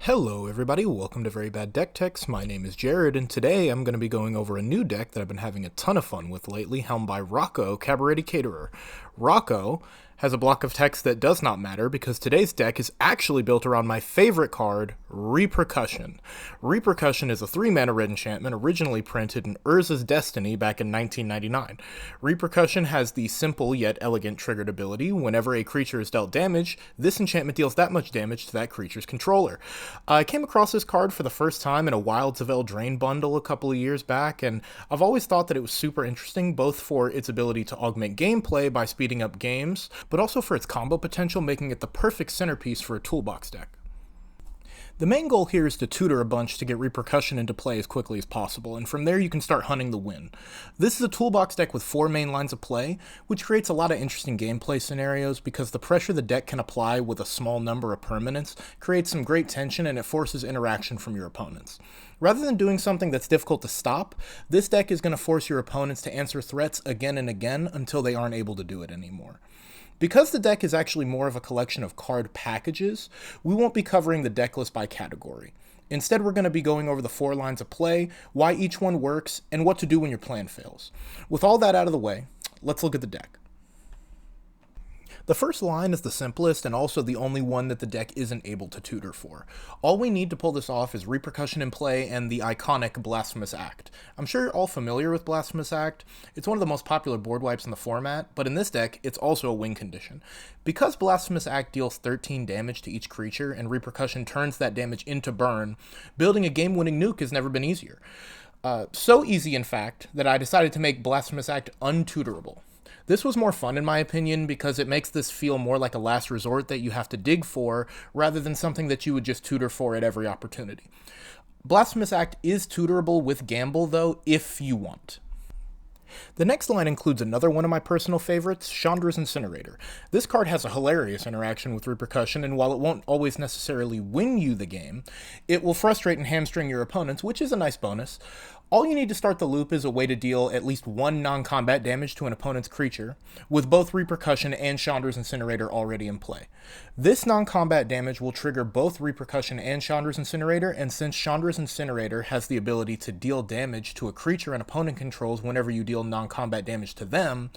Hello everybody, welcome to VeryBadDeckTech. My name is Jared, and today I'm going to be going over a new deck that I've been having a ton of fun with lately, helmed by Rocco, Cabaret Caterer. Rocco has a block of text that does not matter because today's deck is actually built around my favorite card, Repercussion. Repercussion is a 3-mana red enchantment originally printed in Urza's Destiny back in 1999. Repercussion has the simple yet elegant triggered ability: whenever a creature is dealt damage, this enchantment deals that much damage to that creature's controller. I came across this card for the first time in a Wilds of Eldraine bundle a couple of years back, and I've always thought that it was super interesting, both for its ability to augment gameplay by speeding up games, but also for its combo potential, making it the perfect centerpiece for a toolbox deck. The main goal here is to tutor a bunch to get Repercussion into play as quickly as possible, and from there you can start hunting the win. This is a toolbox deck with 4 main lines of play, which creates a lot of interesting gameplay scenarios because the pressure the deck can apply with a small number of permanents creates some great tension, and it forces interaction from your opponents. Rather than doing something that's difficult to stop, this deck is going to force your opponents to answer threats again and again until they aren't able to do it anymore. Because the deck is actually more of a collection of card packages, we won't be covering the deck list by category. Instead, we're going to be going over the 4 lines of play, why each one works, and what to do when your plan fails. With all that out of the way, let's look at the deck. The first line is the simplest and also the only one that the deck isn't able to tutor for. All we need to pull this off is Repercussion in play and the iconic Blasphemous Act. I'm sure you're all familiar with Blasphemous Act. It's one of the most popular board wipes in the format, but in this deck, it's also a win condition. Because Blasphemous Act deals 13 damage to each creature and Repercussion turns that damage into burn, building a game-winning nuke has never been easier. So easy, in fact, that I decided to make Blasphemous Act untutorable. This was more fun in my opinion because it makes this feel more like a last resort that you have to dig for rather than something that you would just tutor for at every opportunity. Blasphemous Act is tutorable with Gamble though, if you want. The next line includes another one of my personal favorites, Chandra's Incinerator. This card has a hilarious interaction with Repercussion, and while it won't always necessarily win you the game, it will frustrate and hamstring your opponents, which is a nice bonus. All you need to start the loop is a way to deal at least 1 non-combat damage to an opponent's creature, with both Repercussion and Chandra's Incinerator already in play. This non-combat damage will trigger both Repercussion and Chandra's Incinerator, and since Chandra's Incinerator has the ability to deal damage to a creature an opponent controls whenever you deal non-combat damage to them,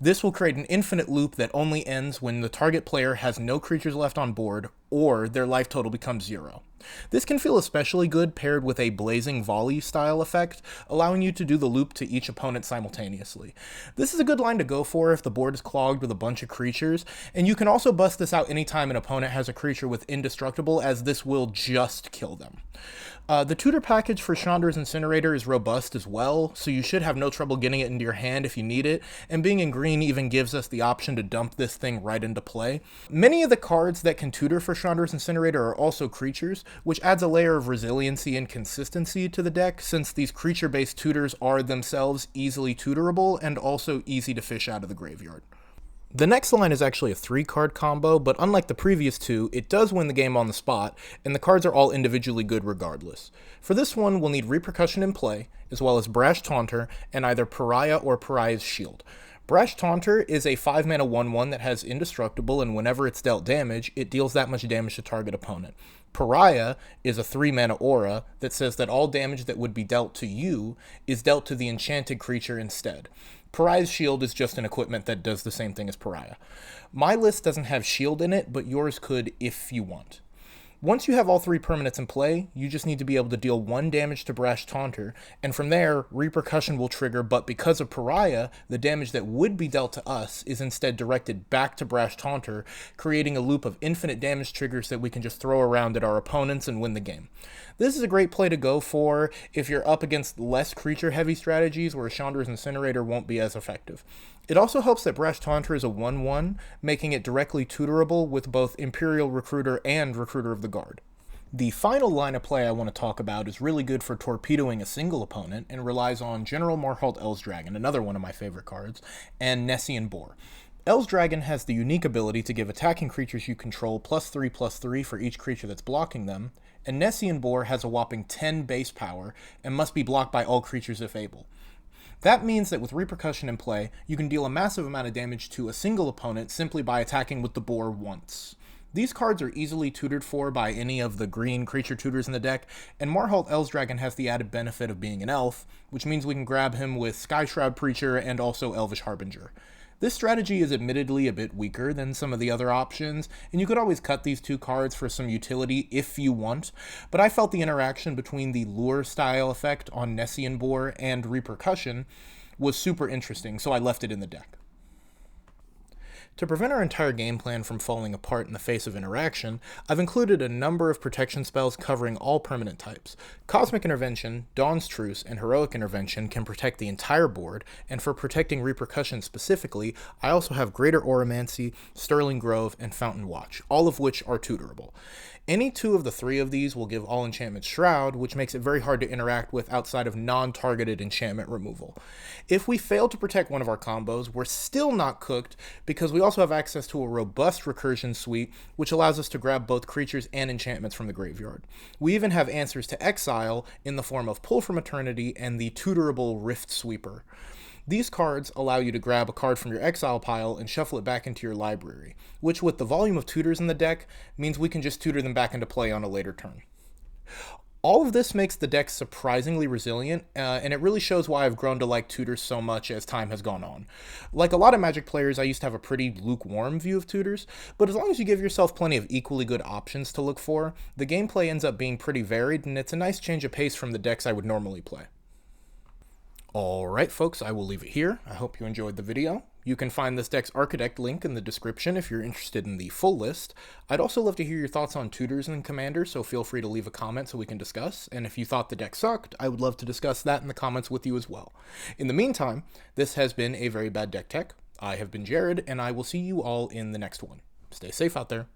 this will create an infinite loop that only ends when the target player has no creatures left on board or their life total becomes 0. This can feel especially good paired with a blazing volley style effect, allowing you to do the loop to each opponent simultaneously. This is a good line to go for if the board is clogged with a bunch of creatures, and you can also bust this out anytime an opponent has a creature with indestructible, as this will just kill them. The tutor package for Chandra's Incinerator is robust as well, so you should have no trouble getting it into your hand if you need it, and being in green even gives us the option to dump this thing right into play. Many of the cards that can tutor for Chandra's Incinerator are also creatures, which adds a layer of resiliency and consistency to the deck, since these creature-based tutors are themselves easily tutorable and also easy to fish out of the graveyard. The next line is actually a 3-card combo, but unlike the previous 2, it does win the game on the spot, and the cards are all individually good regardless. For this one, we'll need Repercussion in play, as well as Brash, Taunter, and either Pariah or Pariah's Shield. Brash Taunter is a 5-mana 1/1 that has indestructible, and whenever it's dealt damage, it deals that much damage to target opponent. Pariah is a 3-mana aura that says that all damage that would be dealt to you is dealt to the enchanted creature instead. Pariah's Shield is just an equipment that does the same thing as Pariah. My list doesn't have Shield in it, but yours could if you want. Once you have all 3 permanents in play, you just need to be able to deal 1 damage to Brash Taunter, and from there, Repercussion will trigger, but because of Pariah, the damage that would be dealt to us is instead directed back to Brash Taunter, creating a loop of infinite damage triggers that we can just throw around at our opponents and win the game. This is a great play to go for if you're up against less creature-heavy strategies where Chandra's Incinerator won't be as effective. It also helps that Brash Taunter is a 1/1, making it directly tutorable with both Imperial Recruiter and Recruiter of the Guard. The final line of play I want to talk about is really good for torpedoing a single opponent and relies on General Marhault Elsdragon, another one of my favorite cards, and Nessian Boar. Elsdragon has the unique ability to give attacking creatures you control +3/+3 for each creature that's blocking them, and Nessian Boar has a whopping 10 base power and must be blocked by all creatures if able. That means that with Repercussion in play, you can deal a massive amount of damage to a single opponent simply by attacking with the boar once. These cards are easily tutored for by any of the green creature tutors in the deck, and Marhault Elsdragon has the added benefit of being an elf, which means we can grab him with Skyshroud Preacher and also Elvish Harbinger. This strategy is admittedly a bit weaker than some of the other options, and you could always cut these two cards for some utility if you want, but I felt the interaction between the Lure style effect on Nessian Boar and Repercussion was super interesting, so I left it in the deck. To prevent our entire game plan from falling apart in the face of interaction, I've included a number of protection spells covering all permanent types. Cosmic Intervention, Dawn's Truce, and Heroic Intervention can protect the entire board, and for protecting Repercussion specifically, I also have Greater Oromancy, Sterling Grove, and Fountain Watch, all of which are tutorable. Any two of the three of these will give all enchantments Shroud, which makes it very hard to interact with outside of non-targeted enchantment removal. If we fail to protect one of our combos, we're still not cooked because we also have access to a robust Recursion suite, which allows us to grab both creatures and enchantments from the graveyard. We even have answers to exile in the form of Pull from Eternity and the tutorable Rift Sweeper. These cards allow you to grab a card from your exile pile and shuffle it back into your library, which with the volume of tutors in the deck means we can just tutor them back into play on a later turn. All of this makes the deck surprisingly resilient, and it really shows why I've grown to like tutors so much as time has gone on. Like a lot of Magic players, I used to have a pretty lukewarm view of tutors, but as long as you give yourself plenty of equally good options to look for, the gameplay ends up being pretty varied, and it's a nice change of pace from the decks I would normally play. Alright folks, I will leave it here. I hope you enjoyed the video. You can find this deck's Architect link in the description if you're interested in the full list. I'd also love to hear your thoughts on tutors and commanders, so feel free to leave a comment so we can discuss. And if you thought the deck sucked, I would love to discuss that in the comments with you as well. In the meantime, this has been a Very Bad Deck Tech. I have been Jared, and I will see you all in the next one. Stay safe out there.